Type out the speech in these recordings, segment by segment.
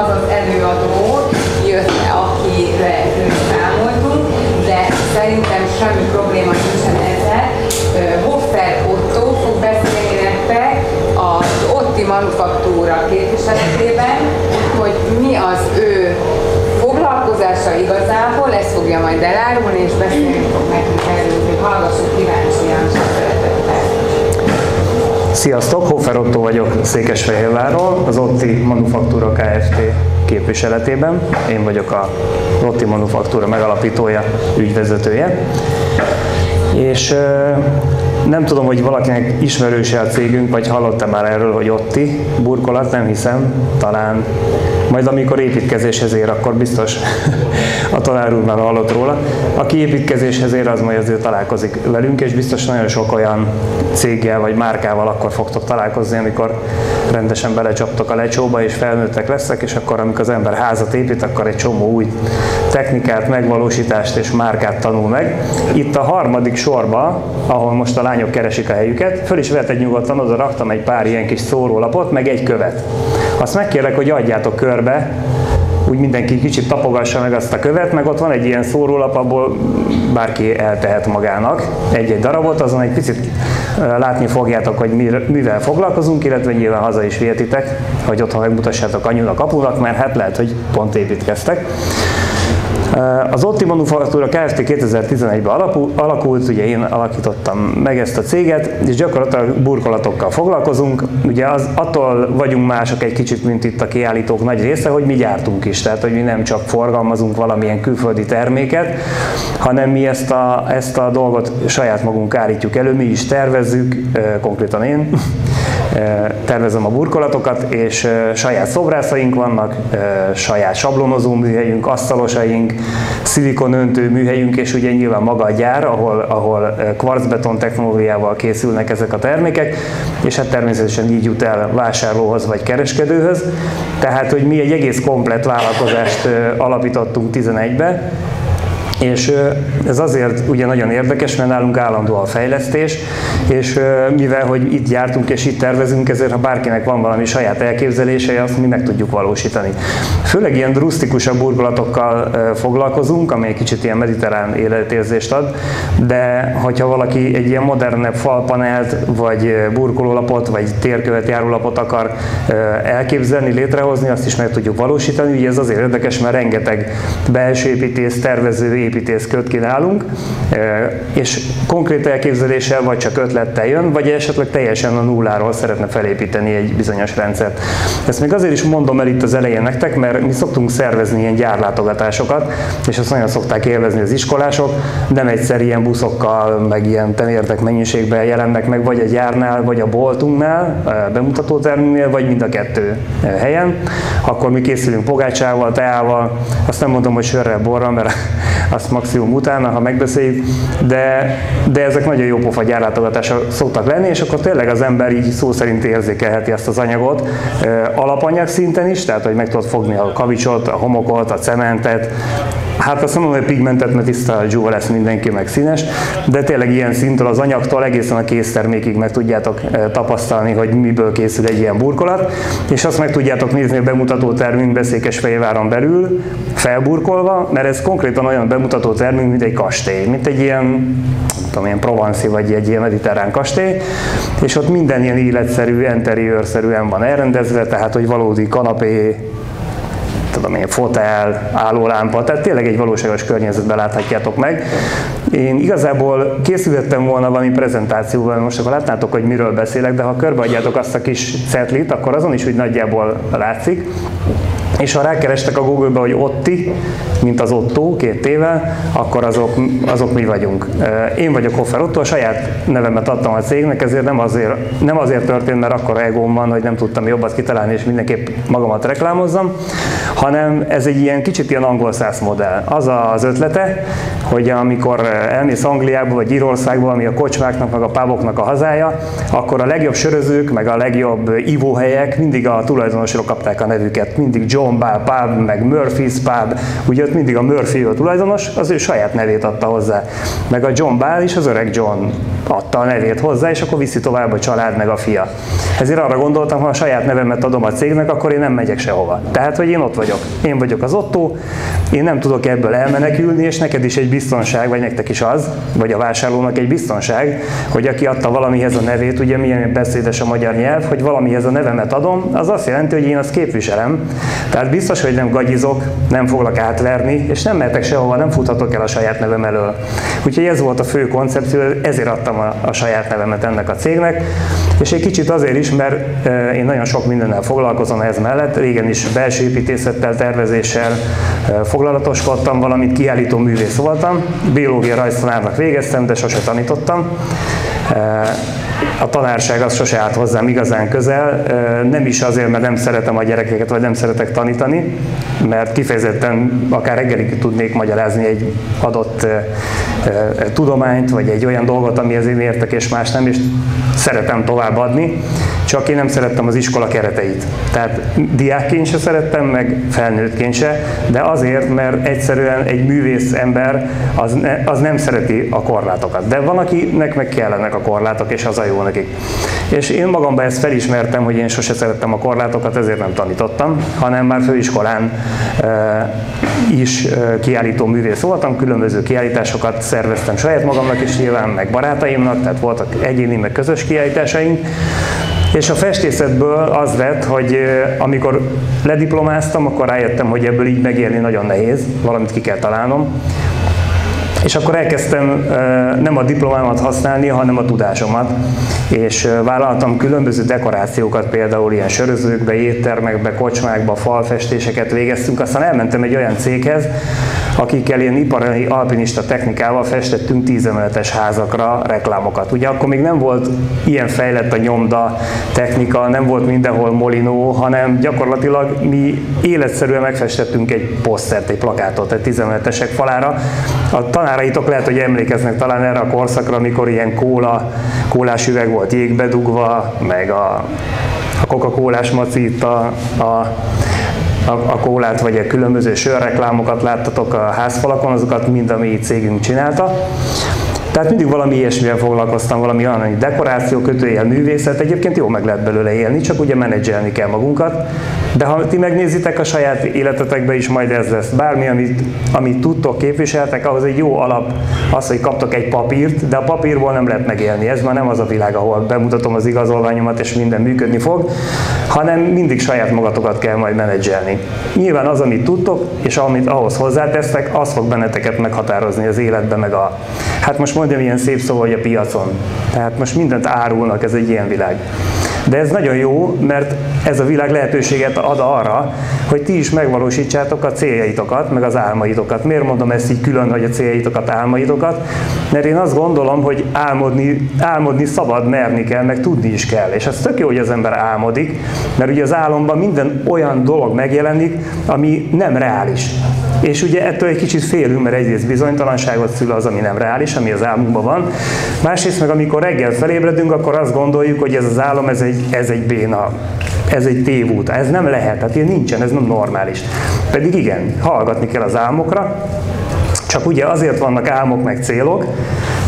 az az előadó jött le, akire számoltunk, de szerintem semmi probléma nincsen ezzel. Hoffer Otto fog beszélni nektek az Otti Manufaktúra képviseletében, hogy mi az ő foglalkozása igazából, ezt fogja majd elárulni, és beszélni fog nekünk erről, hogy hallgassuk kíváncsian szeretettel. Sziasztok, Hoffer Otto vagyok Székesfehérvárról, az Otti Manufaktúra Kft. Képviseletében. Én vagyok a Otti Manufaktúra megalapítója, ügyvezetője. És nem tudom, hogy valakinek ismerőse a cégünk, vagy hallottam már erről, hogy Otti burkolat, nem hiszem, talán majd amikor építkezéshez ér, akkor biztos a tanár úr már hallott róla. Aki építkezéshez ér, az majd azért találkozik velünk, és biztos nagyon sok olyan céggel vagy márkával akkor fogtok találkozni, amikor rendesen belecsaptok a lecsóba, és felnőttek leszek, és akkor amikor az ember házat épít, akkor egy csomó új technikát, megvalósítást és márkát tanul meg. Itt a harmadik sorba, ahol most a lányok keresik a helyüket, föl is vehet nyugodtan, oda raktam egy pár ilyen kis szórólapot, meg egy követ. Azt megkérlek, hogy adjátok körbe, úgy mindenki kicsit tapogassa meg azt a követ, meg ott van egy ilyen szórólap, abból bárki eltehet magának egy-egy darabot, azon egy picit látni fogjátok, hogy mivel foglalkozunk, illetve nyilván haza is vihetitek, hogy otthon megmutassátok anyunak, apunak, mert hát lehet, hogy pont építkeztek. Az Otti Manufaktúra Kft. 2011-ben alakult, ugye én alakítottam meg ezt a céget, és gyakorlatilag burkolatokkal foglalkozunk. Ugye attól vagyunk mások egy kicsit, mint itt a kiállítók nagy része, hogy mi gyártunk is, tehát hogy mi nem csak forgalmazunk valamilyen külföldi terméket, hanem mi ezt a dolgot saját magunk állítjuk elő, mi is tervezzük, konkrétan én tervezem a burkolatokat, és saját szobrászaink vannak, saját sablonozó műhelyünk, asztalosaink, szilikonöntő műhelyünk, és ugye nyilván maga a gyár, ahol kvarcbeton technológiával készülnek ezek a termékek, és hát természetesen így jut el vásárlóhoz vagy kereskedőhöz. Tehát, hogy mi egy egész komplett vállalkozást alapítottunk 11-ben, és ez azért ugye nagyon érdekes, mert nálunk állandó a fejlesztés, és mivel, hogy itt jártunk és itt tervezünk, ezért ha bárkinek van valami saját elképzelése, azt mi meg tudjuk valósítani. Főleg ilyen drusztikusabb burkolatokkal foglalkozunk, ami egy kicsit ilyen mediterrán életérzést ad, de hogyha valaki egy ilyen modernebb falpanelt, vagy burkolólapot, vagy térkövet járólapot akar elképzelni, létrehozni, azt is meg tudjuk valósítani. Ugye ez azért érdekes, mert rengeteg belső építész, tervező, építészköt kínálunk, és konkrét elképzeléssel vagy csak ötlettel jön, vagy esetleg teljesen a nulláról szeretne felépíteni egy bizonyos rendszert. Ezt még azért is mondom el itt az elején nektek, mert mi szoktunk szervezni ilyen gyárlátogatásokat, és azt nagyon szokták élvezni az iskolások, nem egyszer ilyen buszokkal, meg ilyen temérdek mennyiségben jelennek meg, vagy a gyárnál, vagy a boltunknál, bemutatótermünknél, vagy mind a kettő helyen. Akkor mi készülünk pogácsával, teával, azt nem mondom, hogy sörrel, borral, mert azt maximum utána, ha megbeszéljük, de ezek nagyon jó pofa gyárlátogatások szoktak lenni, és akkor tényleg az ember így szó szerint érzékelheti azt az anyagot alapanyag szinten is, tehát hogy meg tudod fogni a kavicsot, a homokot, a cementet, hát azt mondom, hogy pigmentet, mert tiszta dzsúva lesz mindenki, meg színes, de tényleg ilyen szintől az anyagtól egészen a késztermékig meg tudjátok tapasztalni, hogy miből készül egy ilyen burkolat, és azt meg tudjátok nézni a bemutatótermünkbe Székesfehérváron belül, felburkolva, mert ez konkrétan olyan bemutatótermünk, mint egy kastély, mint egy ilyen, tudom, ilyen provanszi, vagy egy ilyen mediterrán kastély, és ott minden ilyen életszerű, interiőrszerűen van elrendezve, tehát hogy valódi kanapé, tudom én, fotel, állólámpa, tehát tényleg egy valóságos környezetben láthatjátok meg. Én igazából készültem volna valami prezentációval, most akkor látnátok, hogy miről beszélek, de ha körbeadjátok azt a kis cetlit, akkor azon is úgy nagyjából látszik. És ha rákerestek a Google-be, hogy Otti, mint az Otto, 2 T-vel, akkor azok mi vagyunk. Én vagyok Hoffer Otto, a saját nevemet adtam a cégnek, ezért nem azért történt, mert akkora egóm van, hogy nem tudtam jobbat kitalálni, és mindenképp magamat reklámozzam, hanem ez egy ilyen kicsit ilyen angol száz modell. Az az ötlete, hogy amikor elmész Angliába vagy Írországba, ami a kocsmáknak, meg a puboknak a hazája, akkor a legjobb sörözők, meg a legjobb ivóhelyek mindig a tulajdonosról kapták a nevüket. Mindig John Ball Pub, meg Murphy's Pub, ugye ott mindig a Murphy a tulajdonos, az ő saját nevét adta hozzá. Meg a John Ball is az öreg John. adta a nevét hozzá, és akkor viszi tovább a család meg a fia. Ezért arra gondoltam, ha a saját nevemet adom a cégnek, akkor én nem megyek sehova. Tehát, hogy én ott vagyok. Én vagyok az Otto, én nem tudok ebből elmenekülni, és neked is egy biztonság, vagy nektek is az, vagy a vásárlónak egy biztonság, hogy aki adta valamihez a nevét, ugye milyen beszédes a magyar nyelv, hogy valamihez a nevemet adom, az azt jelenti, hogy én azt képviselem. Tehát biztos, hogy nem gagyizok, nem foglak átverni, és nem mehetek sehova, nem futhatok el a saját nevem elől. Úgyhogy ez volt a fő koncepció, ezért adtam a saját nevemet ennek a cégnek, és egy kicsit azért is, mert én nagyon sok mindennel foglalkozom ez mellett, régen is belső építészettel, tervezéssel foglalatoskodtam, valamint kiállító művész voltam, biológia rajztanárnak végeztem, de sose tanítottam. A tanárság az sose állt hozzám igazán közel, nem is azért, mert nem szeretem a gyerekeket, vagy nem szeretek tanítani, mert kifejezetten akár reggelig tudnék magyarázni egy adott tudományt, vagy egy olyan dolgot, amihez én értek és más nem, és szeretem továbbadni, csak én nem szerettem az iskola kereteit. Tehát diákként se szerettem, meg felnőttként se, de azért, mert egyszerűen egy művész ember az nem szereti a korlátokat. De van, akinek meg kellenek a korlátok, és az a jó nekik. És én magamban ezt felismertem, hogy én sose szerettem a korlátokat, ezért nem tanítottam, hanem már főiskolán is kiállító művész voltam, különböző kiállításokat szerveztem saját magamnak is nyilván, meg barátaimnak, tehát voltak egyéni, meg közös kiállításaink. És a festészetből az lett, hogy amikor lediplomáztam, akkor rájöttem, hogy ebből így megélni nagyon nehéz, valamit ki kell találnom. És akkor elkezdtem nem a diplomámat használni, hanem a tudásomat. És vállaltam különböző dekorációkat, például ilyen sörözőkbe, éttermekbe, kocsmákba, falfestéseket végeztünk. Aztán elmentem egy olyan céghez, akikkel ilyen ipari alpinista technikával festettünk 10 emeletes házakra reklámokat. Ugye akkor még nem volt ilyen fejlett a nyomda technika, nem volt mindenhol molinó, hanem gyakorlatilag mi életszerűen megfestettünk egy posztert, egy plakátot, egy 10 emeletesek falára. A tanáraitok lehet, hogy emlékeznek talán erre a korszakra, amikor ilyen kólás üveg volt jégbe dugva, meg a Coca-Colás maci itt a kólát, vagy a különböző sörreklámokat láttatok a házfalakon, azokat mind a mi cégünk csinálta. Tehát mindig valami ilyesmivel foglalkoztam, valami olyan, hogy dekoráció, kötőjel, művészet, egyébként jó meg lehet belőle élni, csak ugye menedzselni kell magunkat. De ha ti megnézitek a saját életetekbe is, majd ez lesz. Bármi, amit tudtok, képviseltek, ahhoz egy jó alap az, hogy kaptok egy papírt, de a papírból nem lehet megélni. Ez már nem az a világ, ahol bemutatom az igazolványomat, és minden működni fog, hanem mindig saját magatokat kell majd menedzselni. Nyilván az, amit tudtok, és amit ahhoz hozzátesztek, az fog benneteket meghatározni az életben, meg hát most mondjam ilyen szép szó, hogy a piacon. Tehát most mindent árulnak, ez egy ilyen világ. De ez nagyon jó, mert ez a világ lehetőséget ad arra, hogy ti is megvalósítsátok a céljaitokat, meg az álmaitokat. Miért mondom ezt így külön, hogy a céljaitokat, álmaitokat? Mert én azt gondolom, hogy álmodni szabad, merni kell, meg tudni is kell. És az tök jó, hogy az ember álmodik, mert ugye az álomban minden olyan dolog megjelenik, ami nem reális. És ugye ettől egy kicsit félünk, mert egyrészt bizonytalanságot szül az, ami nem reális, ami az álmunkban van. Másrészt meg amikor reggel felébredünk, akkor azt gondoljuk, hogy ez az álom, ez egy béna, ez egy tévút, ez nem lehet, hát ilyen nincsen, ez nem normális. Pedig igen, hallgatni kell az álmokra, csak ugye azért vannak álmok meg célok,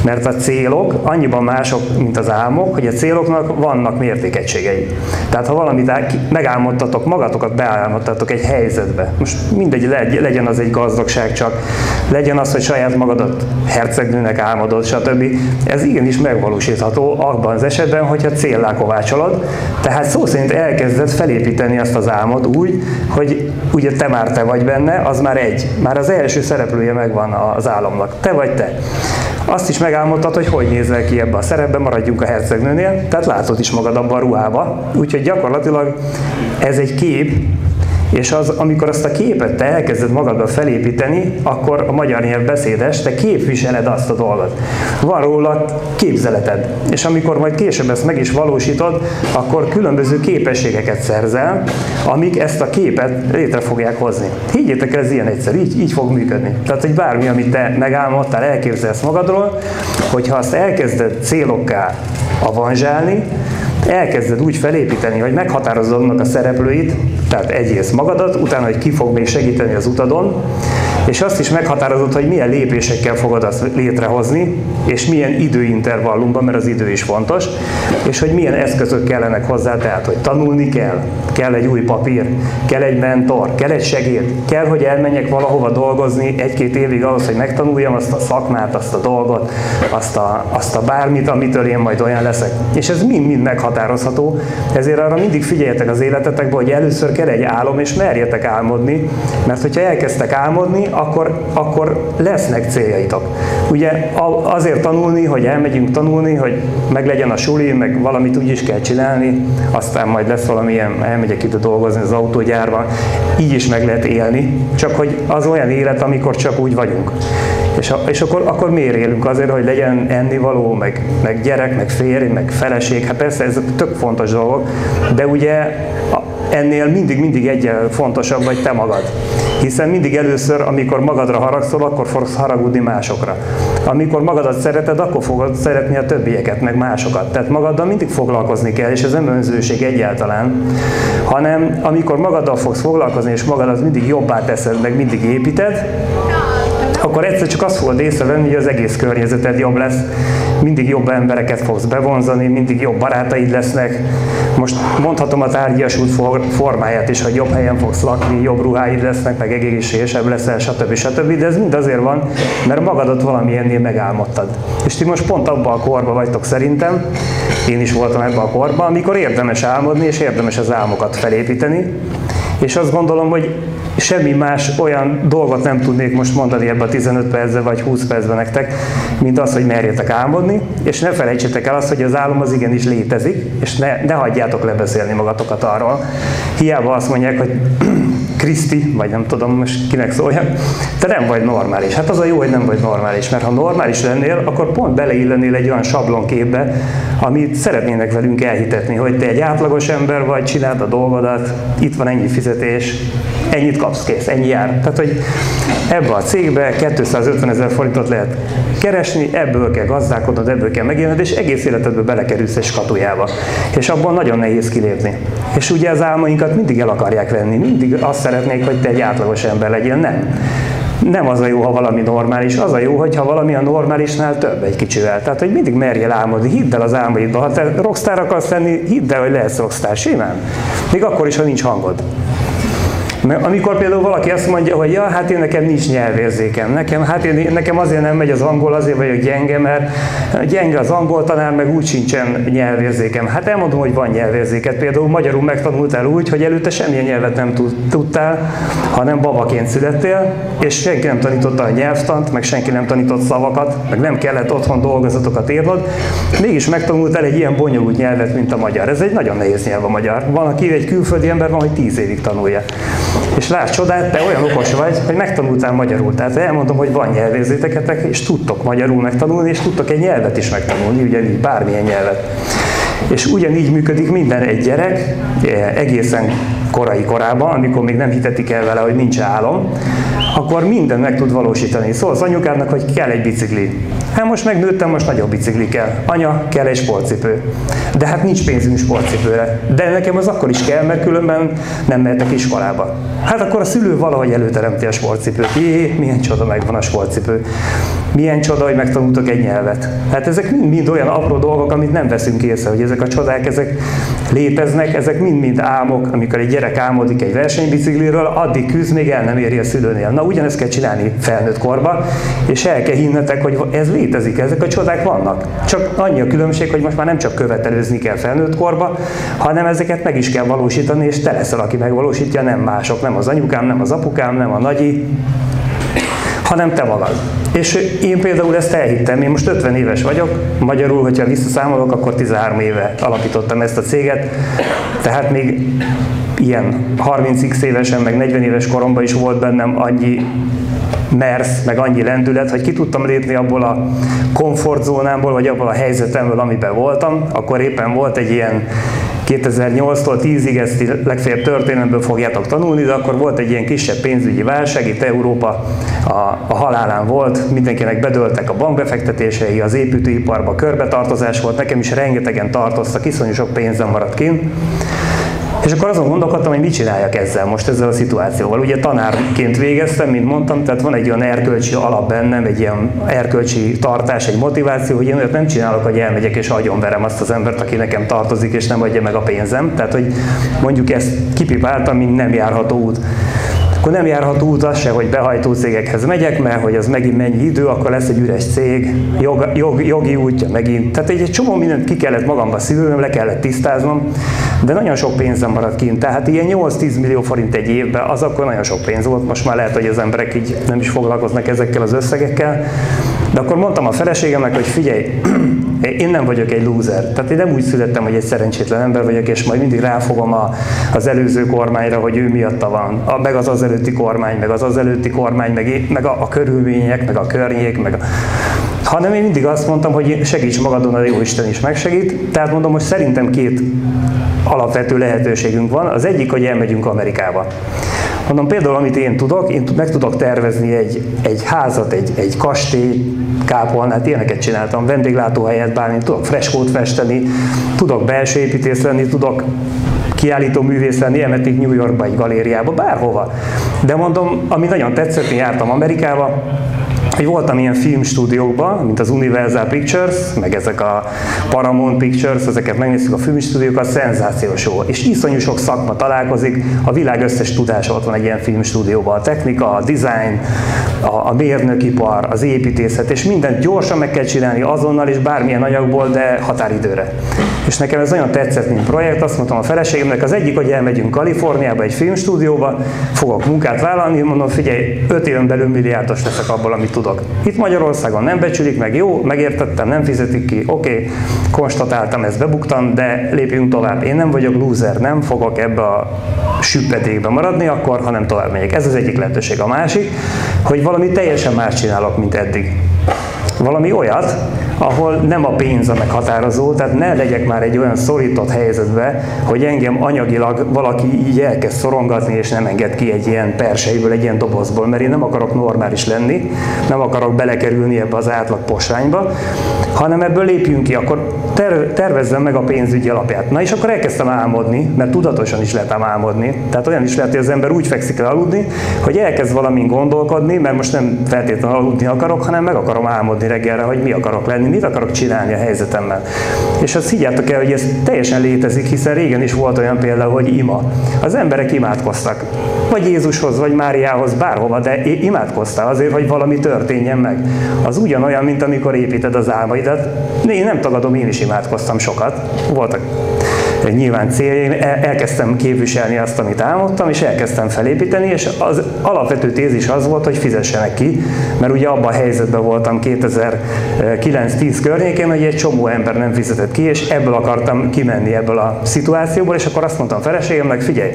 mert a célok annyiban mások, mint az álmok, hogy a céloknak vannak mértékegységei. Tehát ha valamit megálmodtatok magatokat, beálmodtatok egy helyzetbe, most mindegy, legyen az egy gazdagság csak, legyen az, hogy saját magadat hercegnőnek álmodod, stb. Ez igenis megvalósítható abban az esetben, hogyha céllá kovácsolod, tehát szó szerint elkezded felépíteni azt az álmod úgy, hogy ugye te vagy benne, az már az első szereplője megvan az álomnak, te vagy te. Azt is megálmodtad, hogy nézel ki ebbe a szerepbe, maradjunk a hercegnőnél, tehát látod is magad abban a ruhába, úgyhogy gyakorlatilag ez egy kép, és amikor azt a képet te elkezded magadba felépíteni, akkor a magyar nyelv beszédes, te képviseled azt a dolgot. Van róla képzeleted, és amikor majd később ezt meg is valósítod, akkor különböző képességeket szerzel, amik ezt a képet létre fogják hozni. Higgyétek el, ez ilyen egyszerű, így fog működni. Tehát, hogy bármi, amit te megálmodtál, elképzelsz magadról, hogyha azt elkezded célokká avanzsálni, elkezded úgy felépíteni, hogy meghatározod annak a szereplőit, tehát egyrészt magadat, utána, hogy ki fog még segíteni az utadon, És azt is meghatározott, hogy milyen lépésekkel fogod azt létrehozni, és milyen időintervallumban, mert az idő is fontos, és hogy milyen eszközök kellenek hozzá, tehát hogy tanulni kell egy új papír, kell egy mentor, kell egy segéd, kell, hogy elmenjek valahova dolgozni 1-2 évig ahhoz, hogy megtanuljam azt a szakmát, azt a dolgot, azt a bármit, amitől én majd olyan leszek. És ez mind-mind meghatározható, ezért arra mindig figyeljetek az életetekben, hogy először kell egy álom, és merjetek álmodni, mert hogyha elkezdtek álmodni, akkor lesznek céljaitok. Ugye azért tanulni, hogy elmegyünk tanulni, hogy meg legyen a suli, meg valamit úgy is kell csinálni, aztán majd lesz valamilyen, elmegyek ide dolgozni az autógyárban, így is meg lehet élni, csak hogy az olyan élet, amikor csak úgy vagyunk. És akkor miért élünk? Azért, hogy legyen ennivaló, meg gyerek, meg férj, meg feleség, hát persze ez tök fontos dolgok, de ugye ennél mindig egyen fontosabb vagy te magad. Hiszen mindig először, amikor magadra haragszol, akkor fogsz haragudni másokra. Amikor magadat szereted, akkor fogod szeretni a többieket, meg másokat. Tehát magaddal mindig foglalkozni kell, és ez nem önzőség egyáltalán, hanem amikor magaddal fogsz foglalkozni, és magadat mindig jobbá teszed, meg mindig építed, akkor egyszer csak azt fogod észrevenni, hogy az egész környezeted jobb lesz, mindig jobb embereket fogsz bevonzani, mindig jobb barátaid lesznek. Most mondhatom a tárgyas út formáját is, hogy jobb helyen fogsz lakni, jobb ruháid lesznek, meg egészségesebb leszel, stb. De ez mind azért van, mert magadat valamilyennél megálmodtad. És ti most pont abban a korban vagytok szerintem, én is voltam ebben a korban, amikor érdemes álmodni, és érdemes az álmokat felépíteni. És azt gondolom, hogy semmi más olyan dolgot nem tudnék most mondani ebben a 15 percben vagy 20 percben nektek, mint az, hogy merjetek álmodni, és ne felejtsétek el azt, hogy az álom az igenis létezik, és ne hagyjátok lebeszélni magatokat arról. Hiába azt mondják, hogy Kriszti, vagy nem tudom most kinek szóljak, te nem vagy normális. Hát az a jó, hogy nem vagy normális, mert ha normális lennél, akkor pont beleillenél egy olyan sablonképbe, amit szeretnének velünk elhitetni, hogy te egy átlagos ember vagy, csináld a dolgodat, itt van ennyi fizetés, ennyit kapsz, kész, ennyi jár. Tehát, hogy ebbe a cégbe 250 000 forintot lehet keresni, ebből kell gazdálkodnod, ebből kell megélned, és egész életedbe belekerülsz egy skatujába. És abban nagyon nehéz kilépni. És ugye az álmainkat mindig el akarják venni, mindig azt szeretnék, hogy te egy átlagos ember legyél. Nem az a jó, ha valami normális, az a jó, hogyha valami a normálisnál több egy kicsivel. Tehát, hogy mindig merjél álmodni, hidd el az álmaidba. Ha te rockstar akarsz lenni, hidd el, hogy lehetsz rockstar, simán. Még akkor is, ha nincs hangod. Mert amikor például valaki azt mondja, hogy ja, hát én nekem nincs nyelvérzékem, nekem azért nem megy az angol, azért vagyok gyenge, mert gyenge az angol tanár, meg úgy sincsen nyelvérzékem. Hát elmondom, hogy van nyelvérzéket. Például magyarul megtanultál úgy, hogy előtte semmilyen nyelvet nem tudtál, hanem babaként születtél, és senki nem tanította a nyelvtant, meg senki nem tanított szavakat, meg nem kellett otthon dolgozatokat írnod. Mégis megtanultál egy ilyen bonyolult nyelvet, mint a magyar. Ez egy nagyon nehéz nyelv a magyar. Van, aki egy külföldi ember van, hogy 10 évig tanulja. És láss csodát, te olyan okos vagy, hogy megtanultál magyarul. Tehát elmondom, hogy van nyelvérzéketek, és tudtok magyarul megtanulni, és tudtok egy nyelvet is megtanulni, ugyanígy bármilyen nyelvet. És ugyanígy működik minden egy gyerek, egészen korai korában, amikor még nem hitetik el vele, hogy nincs álom, akkor mindent meg tud valósítani. Szólsz anyukának, hogy kell egy bicikli. Hát most megnőttem, most nagyobb bicikli kell. Anya, kell egy sportcipő. De hát nincs pénzünk sportcipőre. De nekem az akkor is kell, mert különben nem mehetek iskolába. Hát akkor a szülő valahogy előteremti a sportcipőt. Jé, milyen csoda, megvan a sportcipő. Milyen csoda, hogy megtanultok egy nyelvet. Hát ezek mind olyan apró dolgok, amit nem veszünk észre, hogy ezek a csodák, ezek léteznek, ezek mind álmok. Amikor egy gyerek álmodik egy versenybicikliről, addig küzd, még el nem éri a szülőnél. Na, ugyanezt kell csinálni felnőtt korban, és el kell hinnetek, hogy ez létezik, ezek a csodák vannak. Csak annyi a különbség, hogy most már nem csak követelőzni kell felnőtt korban, hanem ezeket meg is kell valósítani, és te leszel, aki megvalósítja, nem mások, nem az anyukám, nem az apukám, nem a nagyi, hanem te magad. És én például ezt elhittem, én most 50 éves vagyok, magyarul, hogyha visszaszámolok, akkor 13 éve alapítottam ezt a céget, tehát még ilyen 30x évesen, meg 40 éves koromban is volt bennem annyi mersz, meg annyi lendület, hogy ki tudtam lépni abból a komfortzónámból, vagy abból a helyzetemből, amiben voltam. Akkor éppen volt egy ilyen 2008-tól 10-ig, ezt legfeljebb történelemből fogjátok tanulni, de akkor volt egy ilyen kisebb pénzügyi válság, itt Európa a halálán volt, mindenkinek bedőltek a bankbefektetései, az építőiparban körbetartozás volt, nekem is rengetegen tartoztak, iszonyú sok pénzem maradt kint. És akkor azon gondolkodtam, hogy mit csináljak ezzel a szituációval. Ugye tanárként végeztem, mint mondtam, tehát van egy olyan erkölcsi alap bennem, egy ilyen erkölcsi tartás, egy motiváció, hogy én olyat nem csinálok, hogy elmegyek és agyonverem azt az embert, aki nekem tartozik, és nem adja meg a pénzem. Tehát, hogy mondjuk ezt kipipáltam, mint nem járható út. Akkor nem járható út az se, hogy behajtó cégekhez megyek, mert hogy az megint mennyi idő, akkor lesz egy üres cég, jogi útja megint. Tehát egy csomó mindent ki kellett magamba szívülnöm, le kellett tisztáznom, de nagyon sok pénzem maradt kint. Tehát ilyen 8-10 millió forint egy évben, az akkor nagyon sok pénz volt. Most már lehet, hogy az emberek így nem is foglalkoznak ezekkel az összegekkel. De akkor mondtam a feleségemnek, hogy figyelj, én nem vagyok egy lúzer. Tehát én nem úgy születtem, hogy egy szerencsétlen ember vagyok, és majd mindig ráfogom az előző kormányra, hogy ő miatta van. Meg az előtti kormány, meg az előtti kormány, meg a körülmények, meg a környék, hanem én mindig azt mondtam, hogy segíts magadon, a Jóisten is megsegít. Tehát mondom, hogy szerintem két alapvető lehetőségünk van. Az egyik, hogy elmegyünk Amerikába. Mondom, például, amit én tudok, én meg tudok tervezni egy házat, egy kastély, kápolnát, ilyeneket csináltam, vendéglátóhelyet, bármit, tudok freskót festeni, tudok belső építész lenni, tudok kiállító művész lenni, elmennék New Yorkba egy galériába, bárhova. De mondom, ami nagyon tetszett, én jártam Amerikába, hogy voltam ilyen filmstúdiókban, mint az Universal Pictures, meg ezek a Paramount Pictures, ezeket megnéztük a filmstúdiókat, szenzációs jó. És iszonyú sok szakma találkozik, a világ összes tudása ott van egy ilyen filmstúdióban. A technika, a design, a mérnökipar, az építészet, és mindent gyorsan meg kell csinálni azonnal, és bármilyen anyagból, de határidőre. És nekem ez nagyon tetszett, mint projekt, azt mondtam a feleségemnek, az egyik, hogy elmegyünk Kaliforniába egy filmstúdióba, fogok munkát vállalni, mondom, figyelj, 5 éven belül milliárdos leszek abból, amit tudok. Itt Magyarországon nem becsülik meg, jó, megértettem, nem fizetik ki, oké, konstatáltam, ezt bebuktam, de lépjünk tovább. Én nem vagyok lúzer, nem fogok ebbe a süppedékbe maradni akkor, hanem tovább megyek. Ez az egyik lehetőség. A másik, hogy valami teljesen más csinálok, mint eddig. Valami olyat, ahol nem a pénz a meghatározó, tehát ne legyek már egy olyan szorított helyzetbe, hogy engem anyagilag valaki így elkezd szorongatni, és nem enged ki egy ilyen perseiből, egy ilyen dobozból, mert én nem akarok normális lenni, nem akarok belekerülni ebbe az átlag posványba, hanem ebből lépjünk ki, akkor tervezzem meg a pénzügyi alapját. Na és akkor elkezdtem álmodni, mert tudatosan is lehet álmodni, tehát olyan is lehet, hogy az ember úgy fekszik el aludni, hogy elkezd valamin gondolkodni, mert most nem feltétlenül aludni akarok, hanem meg akarom álmodni reggelre, hogy mi akarok lenni, mit akarok csinálni a helyzetemmel. És azt higgyátok el, hogy ez teljesen létezik, hiszen régen is volt olyan példa, hogy ima. Az emberek imádkoztak, vagy Jézushoz, vagy Máriához, bárhova, de imádkoztál azért, hogy valami történjen meg. Az ugyanolyan, mint amikor építed az álmaidat. Én nem tagadom, én is imádkoztam sokat. Voltak nyilván céljaim, elkezdtem képviselni azt, amit álmodtam, és elkezdtem felépíteni, és az alapvető tézis az volt, hogy fizessenek ki, mert ugye abban a helyzetben voltam 2009-10 környékén, hogy egy csomó ember nem fizetett ki, és ebből akartam kimenni ebből a szituációból, és akkor azt mondtam feleségemnek, figyelj,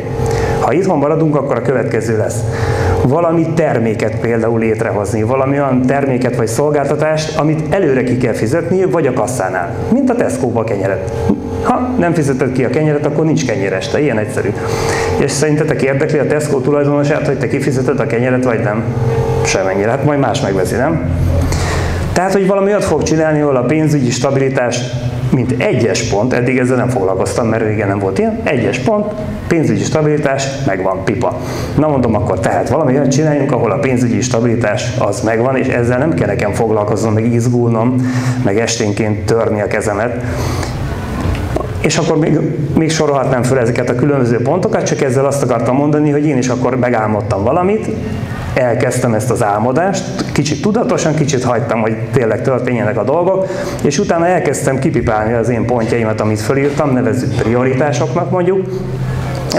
ha itthon maradunk, akkor a következő lesz. Valami terméket például létrehozni, valami olyan terméket vagy szolgáltatást, amit előre ki kell fizetni, vagy a kasszánál, mint a Tesco-ba a kenyeret. Ha nem fizeted ki a kenyeret, akkor nincs kenyér este, ilyen egyszerű. És szerintetek érdekli a Tesco tulajdonosát, hogy te kifizeted a kenyeret, vagy nem? Semennyire, hát majd más megveszi, nem? Tehát, hogy valami olyat fog csinálni, ahol a pénzügyi stabilitás, mint egyes pont, eddig ezzel nem foglalkoztam, mert régen nem volt ilyen, egyes pont, pénzügyi stabilitás, megvan, pipa. Na mondom, akkor tehát valami olyat csináljunk, ahol a pénzügyi stabilitás az megvan, és ezzel nem kell nekem foglalkoznom, meg izgulnom, meg esténként törni a kezemet. És akkor még sorolhatnám föl ezeket a különböző pontokat, csak ezzel azt akartam mondani, hogy én is akkor megálmodtam valamit, elkezdtem ezt az álmodást, kicsit tudatosan, kicsit hagytam, hogy tényleg történjenek a dolgok, és utána elkezdtem kipipálni az én pontjaimat, amit fölírtam, nevezzük prioritásoknak mondjuk.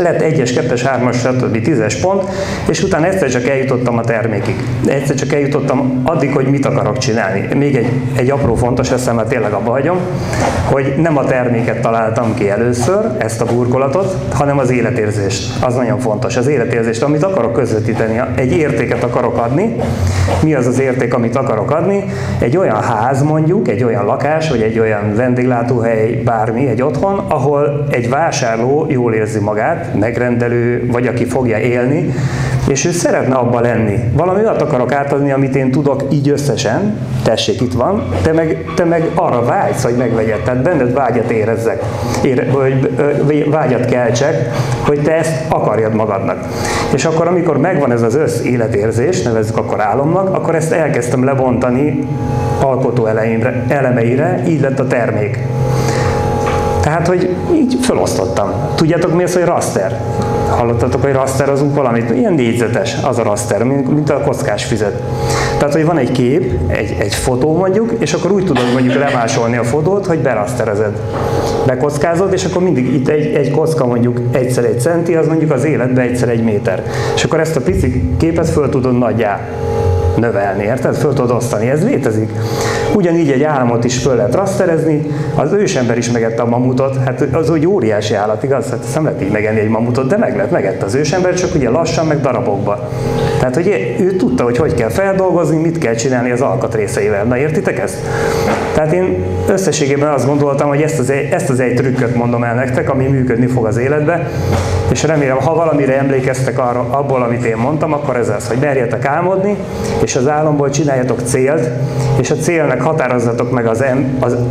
Lett 1-es, 2-es, 3-as, stb. 10-es pont, és utána egyszer csak eljutottam a termékig. Egyszer csak eljutottam addig, hogy mit akarok csinálni. Még egy apró fontos eszemmel tényleg abba hagyom, hogy nem a terméket találtam ki először, ezt a burkolatot, hanem az életérzést. Az nagyon fontos. Az életérzést, amit akarok közvetíteni, egy értéket akarok adni. Mi az az érték, amit akarok adni? Egy olyan ház mondjuk, egy olyan lakás, vagy egy olyan vendéglátóhely, bármi, egy otthon, ahol egy vásárló jól érzi magát, barát, megrendelő, vagy aki fogja élni, és ő szeretne abban lenni. Valami olyat akarok átadni, amit én tudok így összesen, tessék, itt van, te meg arra vágysz, hogy megvegyed. Tehát benned vágyat érezzek, vagy vágyat keltsek, hogy te ezt akarjad magadnak. És akkor, amikor megvan ez az életérzés, nevezzük akkor álomnak, akkor ezt elkezdtem lebontani alkotó elemeire, így lett a termék. Tehát, hogy így felosztottam. Tudjátok mi az, hogy raster? Hallottatok, hogy rasterozunk valamit? Ilyen négyzetes az a raster, mint a kockás füzet. Tehát, hogy van egy kép, egy fotó mondjuk, és akkor úgy tudod mondjuk lemásolni a fotót, hogy berasterezed. Bekockázod, és akkor mindig itt egy kocka mondjuk 1x1 centi, az mondjuk az életben 1x1 méter. És akkor ezt a pici képet föl tudod nagyjá növelni, érted? Föl tudod osztani, ez létezik. Ugyanígy egy álmot is föl lehet rasterezni, az ősember is megette a mamutot, hát az úgy óriási állat, igaz? Hát nem lehet így megenni egy mamutot, de megette az ősember, csak ugye lassan, meg darabokba. Tehát, hogy ő tudta, hogy kell feldolgozni, mit kell csinálni az alkatrészeivel. Na, értitek ezt? Tehát én összességében azt gondoltam, hogy ezt az egy trükköt mondom el nektek, ami működni fog az életbe, és remélem, ha valamire emlékeztek abból, amit én mondtam, akkor ez az, hogy merjetek álmodni, és az álomból csináljatok célt, és a célnak határozzatok meg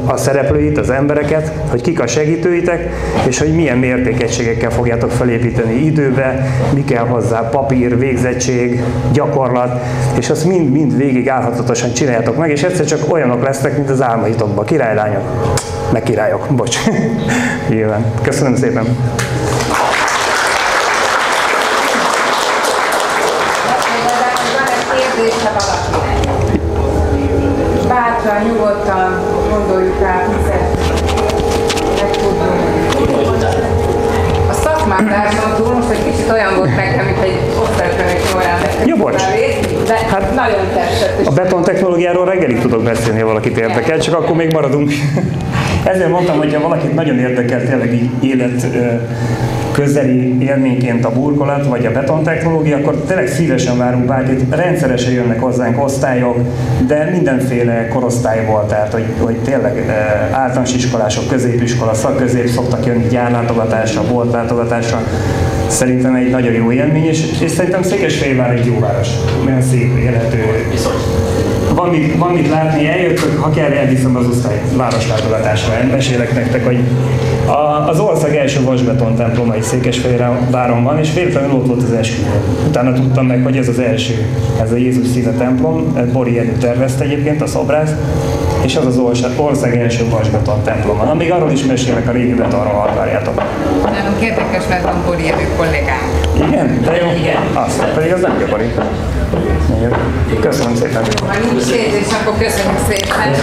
a szereplőit, az embereket, hogy kik a segítőitek, és hogy milyen mértékegységekkel fogjátok felépíteni időbe, mi kell hozzá, papír, végzettség, gyakorlat, és azt mind végig állhatatosan csináljátok meg, és egyszer csak olyanok lesznek, mint az álmaitokban. Királylányok, meg királyok, bocs. Nyilván. Köszönöm szépen. Bátran, nyugodtan gondoljuk rá, hiszen megtudjuk. A szakmátásban túl most egy kicsit olyan volt nekem, mint egy osztályfőnök során de hát nagyon tetszett. A betontechnológiáról reggelig tudok beszélni, ha valakit érdekel, csak akkor még maradunk. Ezért mondtam, hogy ha valakit nagyon érdekel tényleg így élet közeli élményként a burkolat, vagy a betontechnológia, akkor tényleg szívesen várunk bárkit. Rendszeresen jönnek hozzánk osztályok, de mindenféle korosztályból, tehát hogy tényleg általános iskolások, középiskola, szakközép szoktak jönni gyárlátogatásra, boltlátogatásra. Szerintem egy nagyon jó élmény, és szerintem Székesfehérvár egy jó város. Olyan szép, élhető. Van mit látni, eljöttök, ha kell, elviszem az osztály városlátogatásra. Mesélek nektek, hogy az ország első vasbeton temploma is Székesfehérváron van, és véletlenül ott volt az esküvő. Utána tudtam meg, hogy ez az első, ez a Jézus Szíve templom, Bori Jenő tervezte egyébként, a szobrász, és az ország első vasbeton temploma. Na, még arról is mesélek, a régi betonról, ha akarjátok. Nagyon érdekes lett a Bori Jenő kollégám. Igen? De jó? Igen. Azt, pedig az nem gyakori. Köszönöm szépen. Ha nincs kérdés, akkor köszönjük szépen.